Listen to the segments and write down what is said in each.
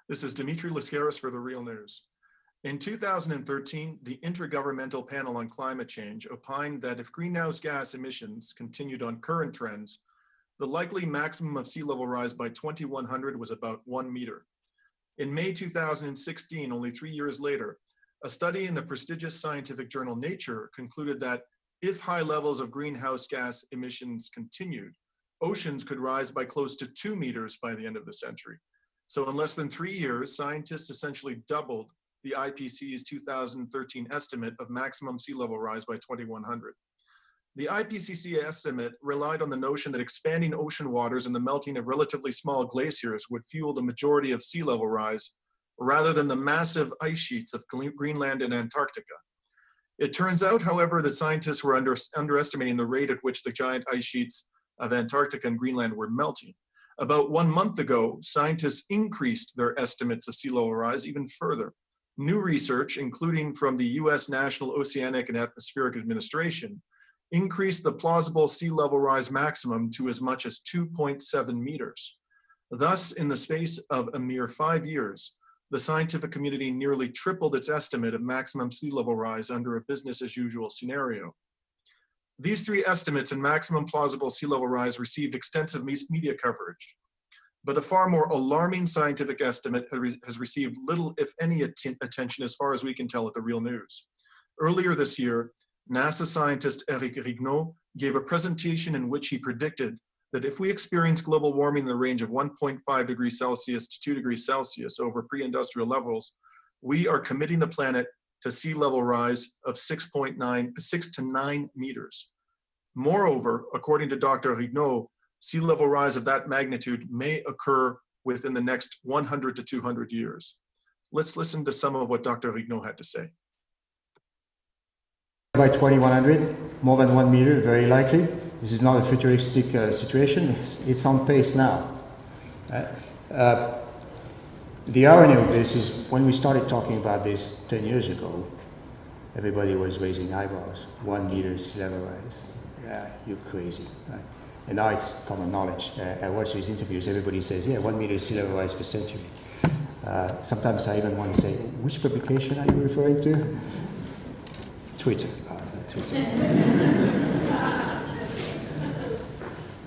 This is Dimitri Lascaris for The Real News. In 2013, the Intergovernmental Panel on Climate Change opined that if greenhouse gas emissions continued on current trends, the likely maximum of sea level rise by 2100 was about 1 meter. In May 2016, only 3 years later, a study in the prestigious scientific journal Nature concluded that if high levels of greenhouse gas emissions continued, oceans could rise by close to 2 meters by the end of the century. So in less than 3 years, scientists essentially doubled the IPCC's 2013 estimate of maximum sea level rise by 2100. The IPCC estimate relied on the notion that expanding ocean waters and the melting of relatively small glaciers would fuel the majority of sea level rise, rather than the massive ice sheets of Greenland and Antarctica. It turns out, however, that scientists were underestimating the rate at which the giant ice sheets of Antarctica and Greenland were melting. About 1 month ago, scientists increased their estimates of sea level rise even further. New research, including from the US National Oceanic and Atmospheric Administration, increased the plausible sea level rise maximum to as much as 2.7 meters. Thus, in the space of a mere 5 years, the scientific community nearly tripled its estimate of maximum sea level rise under a business as usual scenario. These three estimates and maximum plausible sea level rise received extensive media coverage, but a far more alarming scientific estimate has received little, if any, attention as far as we can tell at The Real News. Earlier this year, NASA scientist Eric Rignaud gave a presentation in which he predicted that if we experience global warming in the range of 1.5 degrees Celsius to 2 degrees Celsius over pre-industrial levels, we are committing the planet to sea level rise of 6 to 9 meters. Moreover, according to Dr. Rignaud, sea level rise of that magnitude may occur within the next 100 to 200 years. Let's listen to some of what Dr. Rignaud had to say. By 2100, more than 1 meter, very likely. This is not a futuristic situation, it's on pace now. The irony of this is when we started talking about this 10 years ago, everybody was raising eyebrows. 1 meter sea level rise. Yeah, you're crazy, right? And now it's common knowledge. I watch these interviews, everybody says, yeah, 1 meter sea level rise per century. Sometimes I even want to say, which publication are you referring to? Twitter.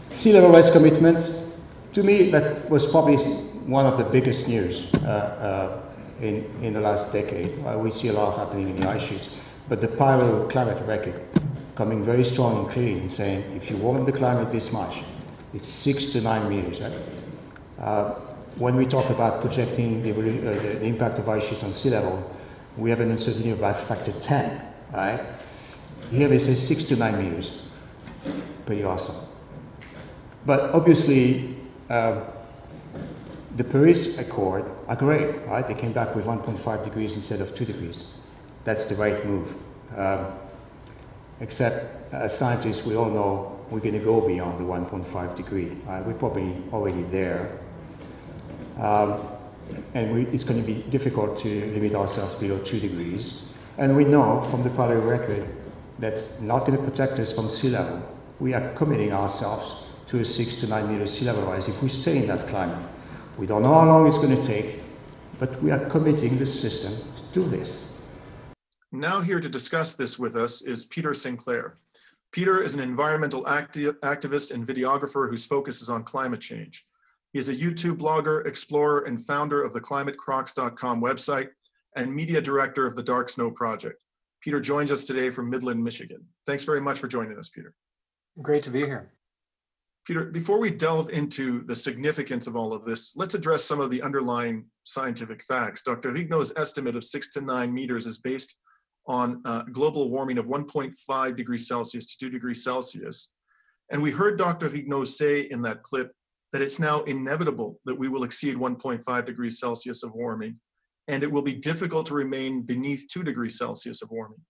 Sea level rise commitment, to me, that was probably one of the biggest news in the last decade. We see a lot happening in the ice sheets, but the paleoclimate record coming very strong and clean and saying, if you warm the climate this much, it's 6 to 9 meters. Right? When we talk about projecting the impact of ice sheets on sea level, we have an uncertainty of about factor 10, right? Here they say 6 to 9 meters. Pretty awesome. But obviously, the Paris Accord are great, right? They came back with 1.5 degrees instead of 2 degrees. That's the right move. Except, as scientists, we all know we're going to go beyond the 1.5 degree. We're probably already there. And it's going to be difficult to limit ourselves below 2 degrees. And we know from the paleo record that's not going to protect us from sea level. We are committing ourselves to a 6 to 9 meter sea level rise if we stay in that climate. We don't know how long it's going to take, but we are committing the system to do this. Now here to discuss this with us is Peter Sinclair. Peter is an environmental activist and videographer whose focus is on climate change. He is a YouTube blogger, explorer, and founder of the climatecrocs.com website and media director of the Dark Snow Project. Peter joins us today from Midland, Michigan. Thanks very much for joining us, Peter. Great to be here. Peter, before we delve into the significance of all of this, let's address some of the underlying scientific facts. Dr. Rignaud's estimate of 6 to 9 meters is based on global warming of 1.5 degrees Celsius to 2 degrees Celsius. And we heard Dr. Rignaud say in that clip that it's now inevitable that we will exceed 1.5 degrees Celsius of warming, and it will be difficult to remain beneath 2 degrees Celsius of warming.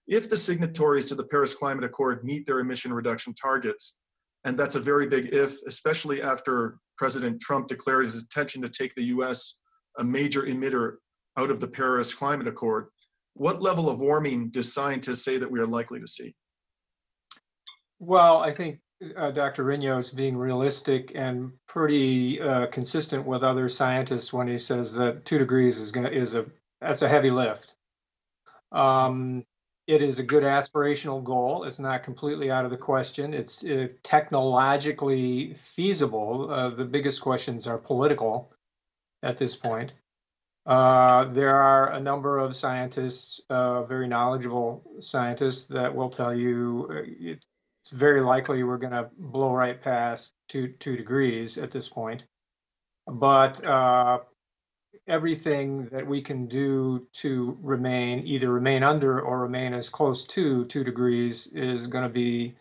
If the signatories to the Paris Climate Accord meet their emission reduction targets, and that's a very big if, especially after President Trump declared his intention to take the US, a major emitter, out of the Paris Climate Accord, what level of warming do scientists say that we are likely to see? Well, I think Dr. Rinos being realistic and pretty consistent with other scientists when he says that 2 degrees that's a heavy lift. It is a good aspirational goal. It's not completely out of the question. It's technologically feasible. The biggest questions are political at this point. There are a number of scientists, very knowledgeable scientists, that will tell you it's very likely we're going to blow right past two degrees at this point. But everything that we can do to either remain under or remain as close to 2 degrees is going to be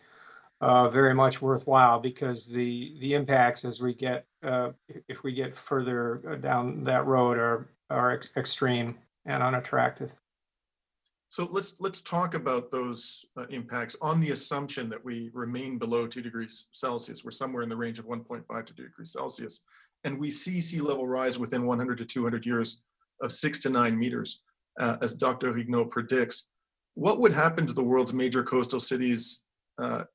very much worthwhile, because the impacts as we get if we get further down that road are extreme and unattractive. So let's talk about those impacts on the assumption that we remain below 2 degrees Celsius. We're somewhere in the range of 1.5 to 2 degrees Celsius, and we see sea level rise within 100 to 200 years of 6 to 9 meters, as Dr. Rignot predicts. What would happen to the world's major coastal cities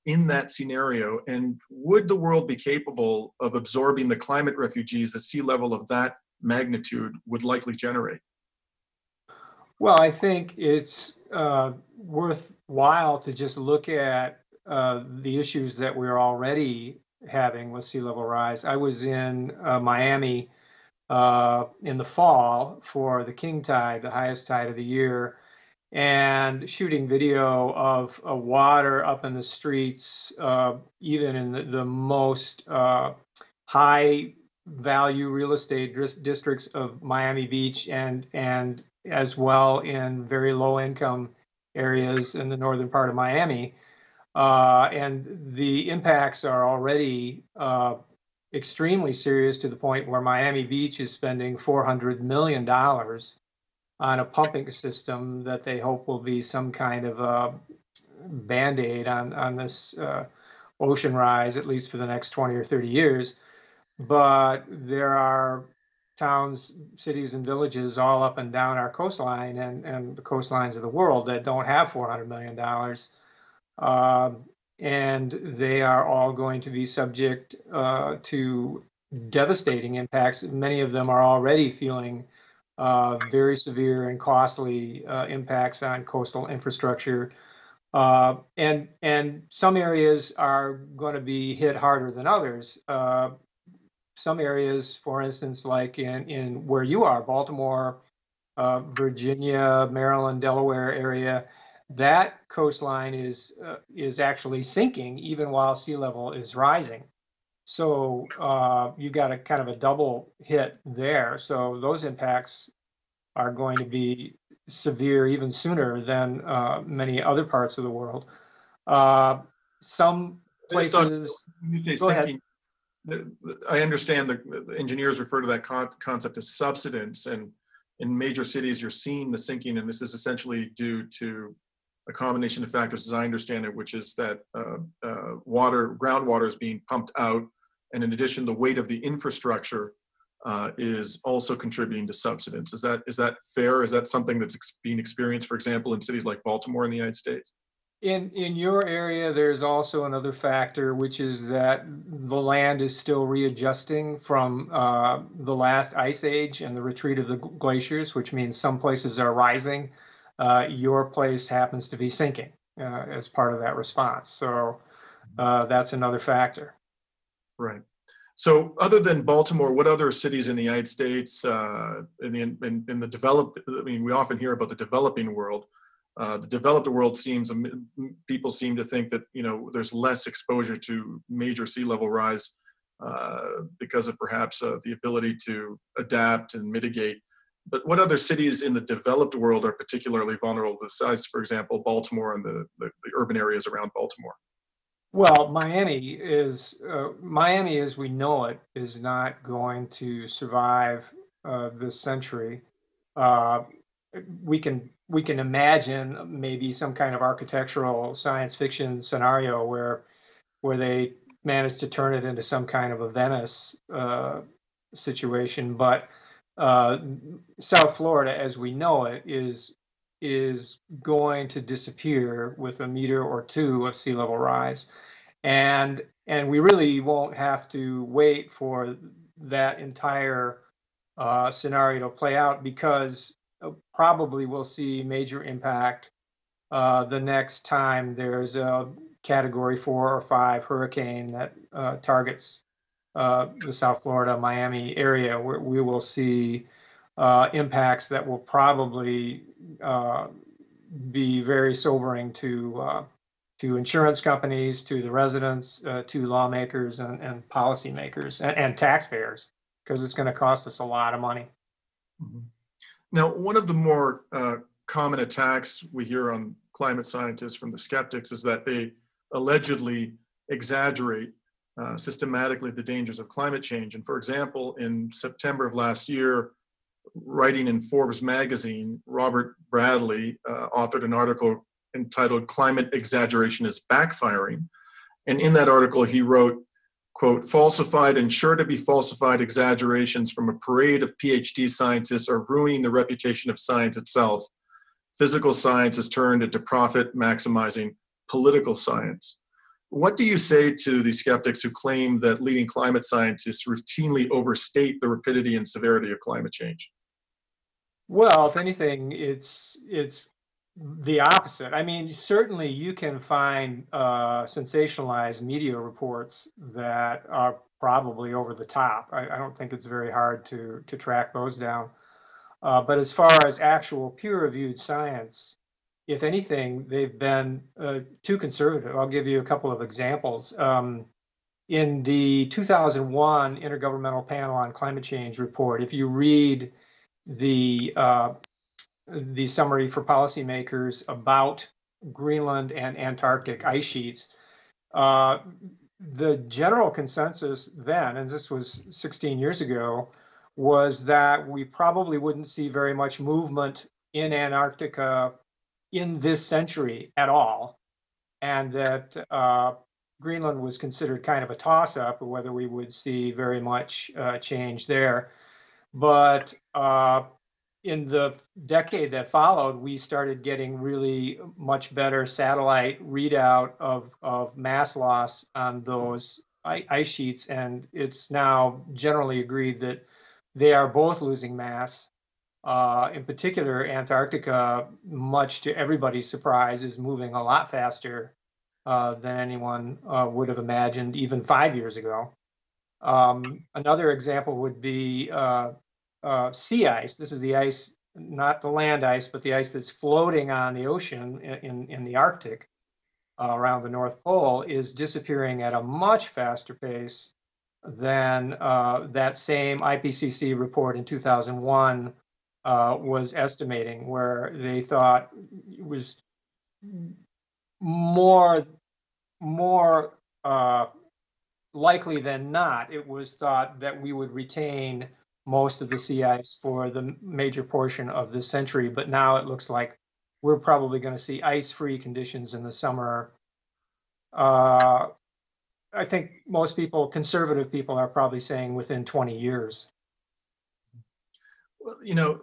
in that scenario, and would the world be capable of absorbing the climate refugees that sea level of that magnitude would likely generate? Well, I think it's worthwhile to just look at the issues that we're already having with sea level rise. I was in Miami in the fall for the king tide, the highest tide of the year, and shooting video of water up in the streets, even in the most high value real estate districts of Miami Beach, and as well in very low income areas in the northern part of Miami. And the impacts are already extremely serious, to the point where Miami Beach is spending $400 million on a pumping system that they hope will be some kind of a Band-Aid on this ocean rise, at least for the next 20 or 30 years. But there are towns, cities, and villages all up and down our coastline and the coastlines of the world that don't have $400 million. And they are all going to be subject to devastating impacts. Many of them are already feeling very severe and costly impacts on coastal infrastructure. And some areas are going to be hit harder than others. Some areas, for instance, like in where you are, Baltimore, Virginia, Maryland, Delaware area, that coastline is actually sinking even while sea level is rising. So you got a kind of a double hit there. So those impacts are going to be severe even sooner than many other parts of the world. Some places. When you say go ahead. sinking, I understand the engineers refer to that concept as subsidence, and in major cities you're seeing the sinking, and this is essentially due to a combination of factors, as I understand it, which is that groundwater is being pumped out, and in addition, the weight of the infrastructure is also contributing to subsidence. Is that fair? Is that something that's being experienced, for example, in cities like Baltimore in the United States? In your area, there's also another factor, which is that the land is still readjusting from the last ice age and the retreat of the glaciers, which means some places are rising. Your place happens to be sinking as part of that response. So that's another factor. Right. So other than Baltimore, what other cities in the United States, in the developed, I mean, we often hear about the developing world. The developed world people seem to think that, there's less exposure to major sea level rise because of perhaps the ability to adapt and mitigate. But what other cities in the developed world are particularly vulnerable besides, for example, Baltimore and the urban areas around Baltimore? Well, Miami, as we know it, is not going to survive this century. Uh, we can imagine maybe some kind of architectural science fiction scenario where they manage to turn it into some kind of a Venice situation, but South Florida, as we know it, is going to disappear with a meter or two of sea level rise. And we really won't have to wait for that entire scenario to play out, because probably we'll see major impact the next time there's a Category 4 or 5 hurricane that targets the South Florida, Miami area, where we will see impacts that will probably be very sobering to insurance companies, to the residents, to lawmakers and policymakers and taxpayers, because it's going to cost us a lot of money. Mhm. Now, one of the more common attacks we hear on climate scientists from the skeptics is that they allegedly exaggerate systematically the dangers of climate change. And for example, in September of last year, writing in Forbes magazine, Robert Bradley authored an article entitled "Climate Exaggeration is Backfiring." And in that article, he wrote, quote, "Falsified and sure to be falsified exaggerations from a parade of PhD scientists are ruining the reputation of science itself. Physical science has turned into profit maximizing political science." What do you say to the skeptics who claim that leading climate scientists routinely overstate the rapidity and severity of climate change? Well, if anything, it's the opposite. I mean, certainly you can find sensationalized media reports that are probably over the top. I don't think it's very hard to track those down. But as far as actual peer-reviewed science, if anything, they've been too conservative. I'll give you a couple of examples. In the 2001 Intergovernmental Panel on Climate Change report, if you read the summary for policymakers about Greenland and Antarctic ice sheets, the general consensus then, and this was 16 years ago, was that we probably wouldn't see very much movement in Antarctica in this century at all, and that Greenland was considered kind of a toss-up whether we would see very much change there. But in the decade that followed, we started getting really much better satellite readout of mass loss on those ice sheets, and it's now generally agreed that they are both losing mass. In particular, Antarctica, much to everybody's surprise, is moving a lot faster than anyone would have imagined even 5 years ago. Another example would be sea ice. This is the ice, not the land ice, but the ice that's floating on the ocean in the Arctic around the North Pole, is disappearing at a much faster pace than that same IPCC report in 2001 was estimating, where they thought it was more likely than not, it was thought that we would retain most of the sea ice for the major portion of this century. But now it looks like we're probably going to see ice-free conditions in the summer. I think most people, conservative people, are probably saying within 20 years. Well, you know,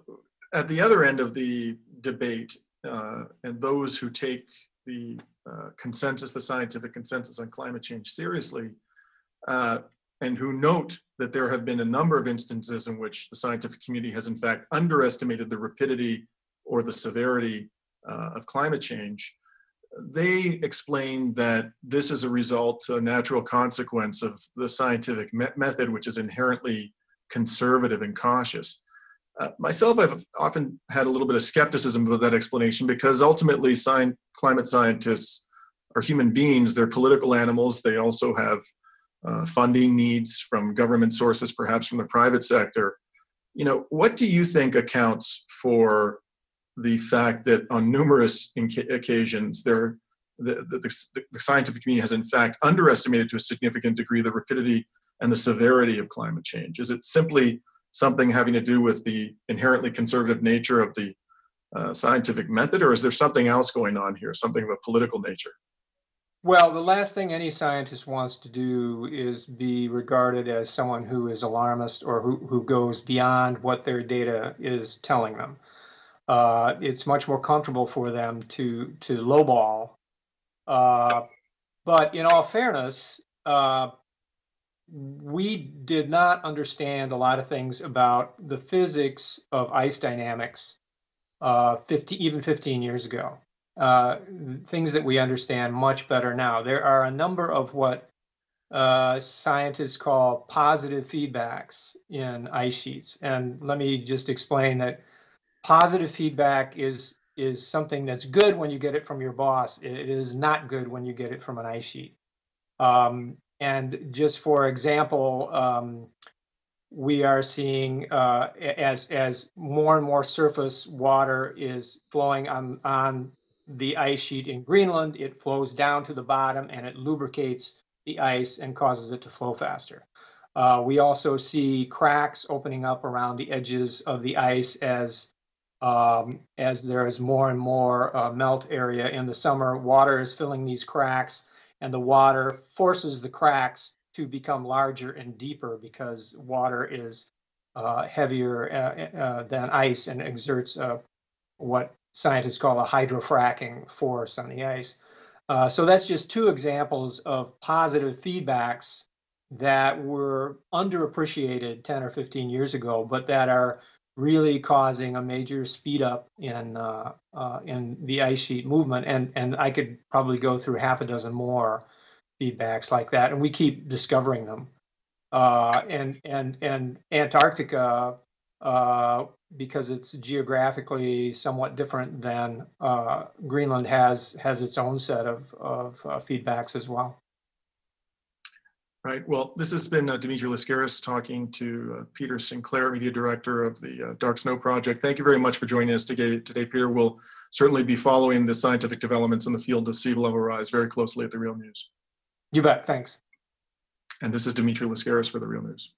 at the other end of the debate, and those who take the consensus, the scientific consensus on climate change seriously, and who note that there have been a number of instances in which the scientific community has in fact underestimated the rapidity or the severity of climate change, they explain that this is a result, a natural consequence of the scientific method, which is inherently conservative and cautious. Myself, I've often had a little bit of skepticism about that explanation, because ultimately climate scientists are human beings. They're political animals. They also have funding needs from government sources, perhaps from the private sector. You know, what do you think accounts for the fact that on numerous occasions the scientific community has in fact underestimated to a significant degree the rapidity and the severity of climate change? Is it simply something having to do with the inherently conservative nature of the scientific method, or is there something else going on here, something of a political nature? Well, the last thing any scientist wants to do is be regarded as someone who is alarmist or who goes beyond what their data is telling them. It's much more comfortable for them to lowball But in all fairness, we did not understand a lot of things about the physics of ice dynamics even 15 years ago. Things that we understand much better now. There are a number of what scientists call positive feedbacks in ice sheets. And let me just explain that positive feedback is something that's good when you get it from your boss. It is not good when you get it from an ice sheet. And just for example, we are seeing as more and more surface water is flowing on the ice sheet in Greenland, it flows down to the bottom and it lubricates the ice and causes it to flow faster. We also see cracks opening up around the edges of the ice as there is more and more melt area in the summer. Water is filling these cracks, and the water forces the cracks to become larger and deeper because water is heavier than ice and exerts what scientists call a hydrofracking force on the ice. So that's just two examples of positive feedbacks that were underappreciated 10 or 15 years ago, but that are really causing a major speed up in the ice sheet movement. And I could probably go through half a dozen more feedbacks like that, and we keep discovering them. And Antarctica, because it's geographically somewhat different than Greenland, has its own set of feedbacks as well. Right. Well, this has been Dimitri Lascaris talking to Peter Sinclair, Media Director of the Dark Snow Project. Thank you very much for joining us today, Peter. We'll certainly be following the scientific developments in the field of sea level rise very closely at The Real News. You bet. Thanks. And this is Dimitri Lascaris for The Real News.